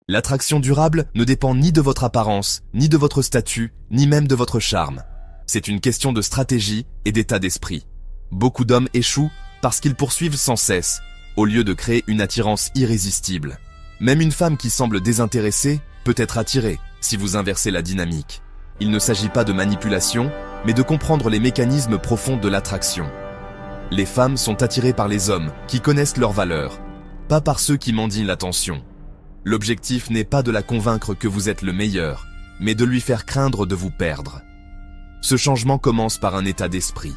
L'attraction durable ne dépend ni de votre apparence, ni de votre statut, ni même de votre charme. C'est une question de stratégie et d'état d'esprit. Beaucoup d'hommes échouent parce qu'ils poursuivent sans cesse, au lieu de créer une attirance irrésistible. Même une femme qui semble désintéressée peut être attirée si vous inversez la dynamique. Il ne s'agit pas de manipulation, mais de comprendre les mécanismes profonds de l'attraction. Les femmes sont attirées par les hommes qui connaissent leurs valeurs, pas par ceux qui mendient l'attention. L'objectif n'est pas de la convaincre que vous êtes le meilleur, mais de lui faire craindre de vous perdre. Ce changement commence par un état d'esprit.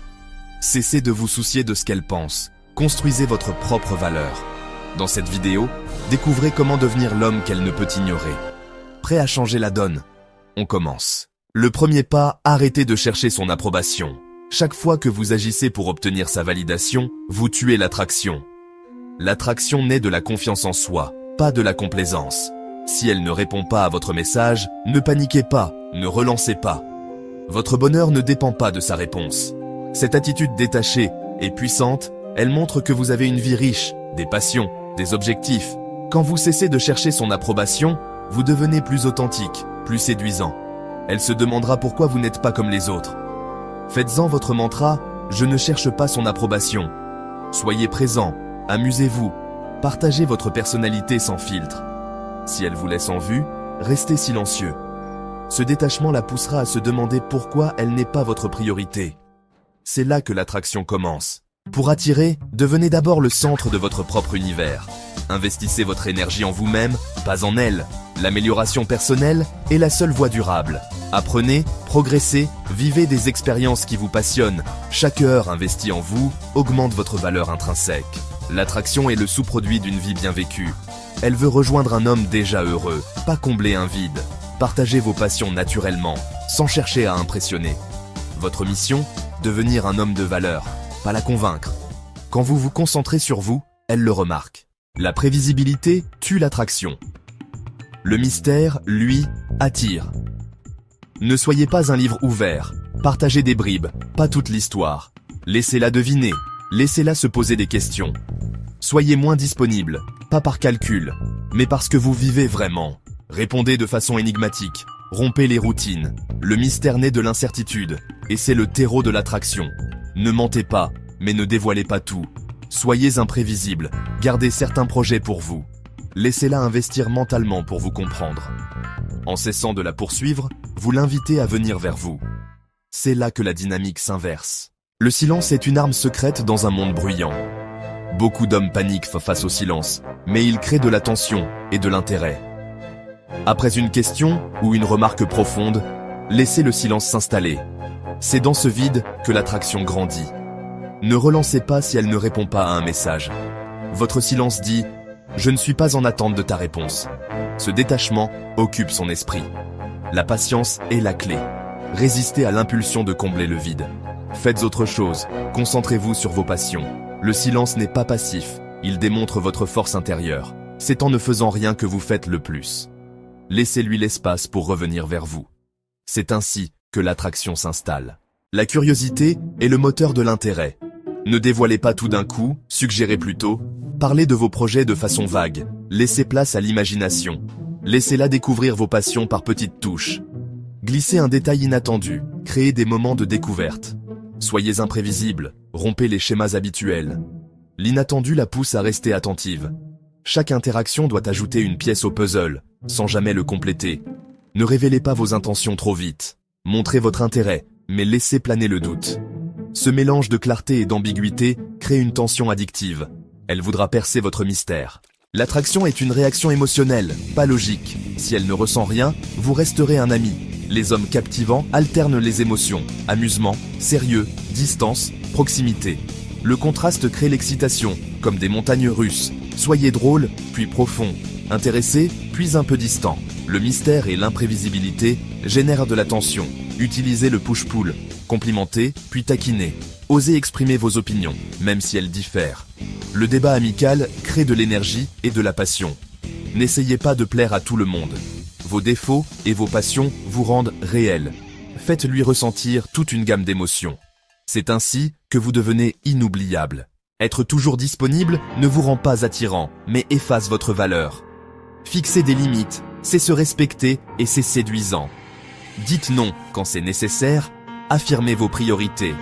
Cessez de vous soucier de ce qu'elle pense. Construisez votre propre valeur. Dans cette vidéo, découvrez comment devenir l'homme qu'elle ne peut ignorer. Prêt à changer la donne? On commence. Le premier pas, arrêtez de chercher son approbation. Chaque fois que vous agissez pour obtenir sa validation, vous tuez l'attraction. L'attraction naît de la confiance en soi, pas de la complaisance. Si elle ne répond pas à votre message, ne paniquez pas, ne relancez pas. Votre bonheur ne dépend pas de sa réponse. Cette attitude détachée et puissante, elle montre que vous avez une vie riche, des passions, des objectifs. Quand vous cessez de chercher son approbation, vous devenez plus authentique, plus séduisant. Elle se demandera pourquoi vous n'êtes pas comme les autres. Faites-en votre mantra, je ne cherche pas son approbation. Soyez présent, amusez-vous, partagez votre personnalité sans filtre. Si elle vous laisse en vue, restez silencieux. Ce détachement la poussera à se demander pourquoi elle n'est pas votre priorité. C'est là que l'attraction commence. Pour attirer, devenez d'abord le centre de votre propre univers. Investissez votre énergie en vous-même, pas en elle. L'amélioration personnelle est la seule voie durable. Apprenez, progressez, vivez des expériences qui vous passionnent. Chaque heure investie en vous augmente votre valeur intrinsèque. L'attraction est le sous-produit d'une vie bien vécue. Elle veut rejoindre un homme déjà heureux, pas combler un vide. Partagez vos passions naturellement, sans chercher à impressionner. Votre mission, devenir un homme de valeur, pas la convaincre. Quand vous vous concentrez sur vous, elle le remarque. La prévisibilité tue l'attraction. Le mystère, lui, attire. Ne soyez pas un livre ouvert. Partagez des bribes, pas toute l'histoire. Laissez-la deviner, laissez-la se poser des questions. Soyez moins disponible, pas par calcul, mais parce que vous vivez vraiment. Répondez de façon énigmatique, rompez les routines. Le mystère naît de l'incertitude, et c'est le terreau de l'attraction. Ne mentez pas, mais ne dévoilez pas tout. Soyez imprévisible, gardez certains projets pour vous. Laissez-la investir mentalement pour vous comprendre. En cessant de la poursuivre, vous l'invitez à venir vers vous. C'est là que la dynamique s'inverse. Le silence est une arme secrète dans un monde bruyant. Beaucoup d'hommes paniquent face au silence, mais ils créent de la tension et de l'intérêt. Après une question ou une remarque profonde, laissez le silence s'installer. C'est dans ce vide que l'attraction grandit. Ne relancez pas si elle ne répond pas à un message. Votre silence dit « Je ne suis pas en attente de ta réponse ». Ce détachement occupe son esprit. La patience est la clé. Résistez à l'impulsion de combler le vide. Faites autre chose, concentrez-vous sur vos passions. Le silence n'est pas passif, il démontre votre force intérieure. C'est en ne faisant rien que vous faites le plus. Laissez-lui l'espace pour revenir vers vous. C'est ainsi que l'attraction s'installe. La curiosité est le moteur de l'intérêt. Ne dévoilez pas tout d'un coup, suggérez plutôt. Parlez de vos projets de façon vague. Laissez place à l'imagination. Laissez-la découvrir vos passions par petites touches. Glissez un détail inattendu. Créez des moments de découverte. Soyez imprévisible. Rompez les schémas habituels. L'inattendu la pousse à rester attentive. Chaque interaction doit ajouter une pièce au puzzle, sans jamais le compléter. Ne révélez pas vos intentions trop vite. Montrez votre intérêt, mais laissez planer le doute. Ce mélange de clarté et d'ambiguïté crée une tension addictive. Elle voudra percer votre mystère. L'attraction est une réaction émotionnelle, pas logique. Si elle ne ressent rien, vous resterez un ami. Les hommes captivants alternent les émotions. Amusement, sérieux, distance, proximité. Le contraste crée l'excitation, comme des montagnes russes. Soyez drôle, puis profond. Intéressé, puis un peu distant. Le mystère et l'imprévisibilité génèrent de la tension. Utilisez le push-pull. Complimentez, puis taquinez. Osez exprimer vos opinions, même si elles diffèrent. Le débat amical crée de l'énergie et de la passion. N'essayez pas de plaire à tout le monde. Vos défauts et vos passions vous rendent réels. Faites-lui ressentir toute une gamme d'émotions. C'est ainsi que vous devenez inoubliable. Être toujours disponible ne vous rend pas attirant, mais efface votre valeur. Fixer des limites, c'est se respecter et c'est séduisant. Dites non quand c'est nécessaire, affirmez vos priorités.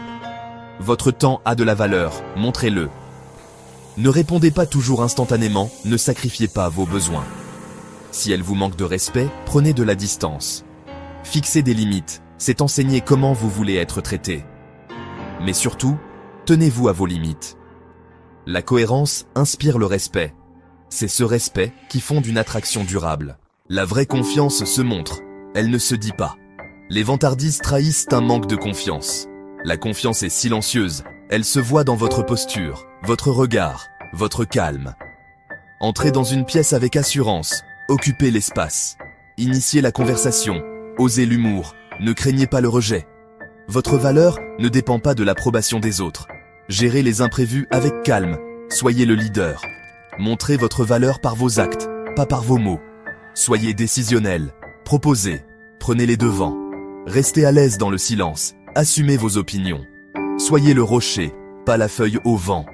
Votre temps a de la valeur, montrez-le. Ne répondez pas toujours instantanément, ne sacrifiez pas vos besoins. Si elle vous manque de respect, prenez de la distance. Fixer des limites, c'est enseigner comment vous voulez être traité. Mais surtout, tenez-vous à vos limites. La cohérence inspire le respect. C'est ce respect qui fonde une attraction durable. La vraie confiance se montre, elle ne se dit pas. Les vantardises trahissent un manque de confiance. La confiance est silencieuse, elle se voit dans votre posture, votre regard, votre calme. Entrez dans une pièce avec assurance, occupez l'espace. Initiez la conversation, osez l'humour, ne craignez pas le rejet. Votre valeur ne dépend pas de l'approbation des autres. Gérez les imprévus avec calme, soyez le leader. Montrez votre valeur par vos actes, pas par vos mots. Soyez décisionnel, proposez, prenez les devants. Restez à l'aise dans le silence, assumez vos opinions. Soyez le rocher, pas la feuille au vent.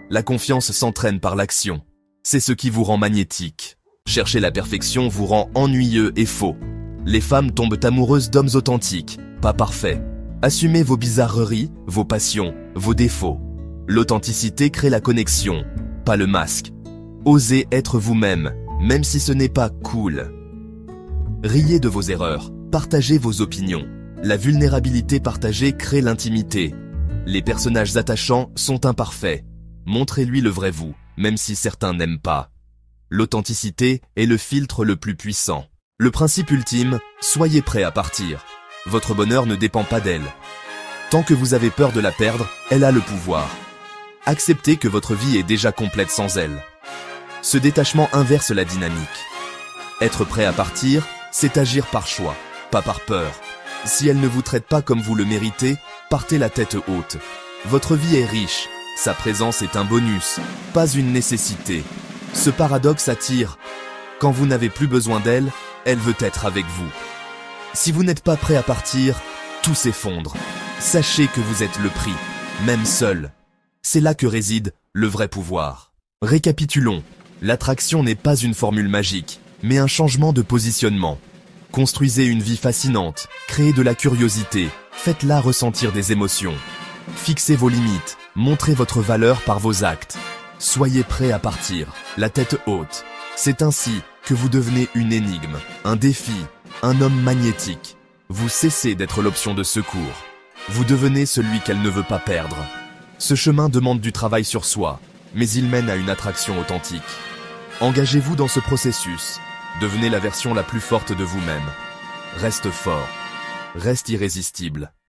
La confiance s'entraîne par l'action. C'est ce qui vous rend magnétique. Chercher la perfection vous rend ennuyeux et faux. Les femmes tombent amoureuses d'hommes authentiques, pas parfaits. Assumez vos bizarreries, vos passions, vos défauts. L'authenticité crée la connexion, pas le masque. Osez être vous-même, même si ce n'est pas cool. Riez de vos erreurs, partagez vos opinions. La vulnérabilité partagée crée l'intimité. Les personnages attachants sont imparfaits. Montrez-lui le vrai vous, même si certains n'aiment pas. L'authenticité est le filtre le plus puissant. Le principe ultime, soyez prêt à partir. Votre bonheur ne dépend pas d'elle. Tant que vous avez peur de la perdre, elle a le pouvoir. Acceptez que votre vie est déjà complète sans elle. Ce détachement inverse la dynamique. Être prêt à partir, c'est agir par choix, pas par peur. Si elle ne vous traite pas comme vous le méritez, partez la tête haute. Votre vie est riche, sa présence est un bonus, pas une nécessité. Ce paradoxe attire. Quand vous n'avez plus besoin d'elle, elle veut être avec vous. Si vous n'êtes pas prêt à partir, tout s'effondre. Sachez que vous êtes le prix, même seul. C'est là que réside le vrai pouvoir. Récapitulons. L'attraction n'est pas une formule magique, mais un changement de positionnement. Construisez une vie fascinante, créez de la curiosité, faites-la ressentir des émotions. Fixez vos limites, montrez votre valeur par vos actes. Soyez prêt à partir, la tête haute. C'est ainsi que vous devenez une énigme, un défi, un homme magnétique. Vous cessez d'être l'option de secours. Vous devenez celui qu'elle ne veut pas perdre. Ce chemin demande du travail sur soi, mais il mène à une attraction authentique. Engagez-vous dans ce processus. Devenez la version la plus forte de vous-même. Reste fort. Reste irrésistible.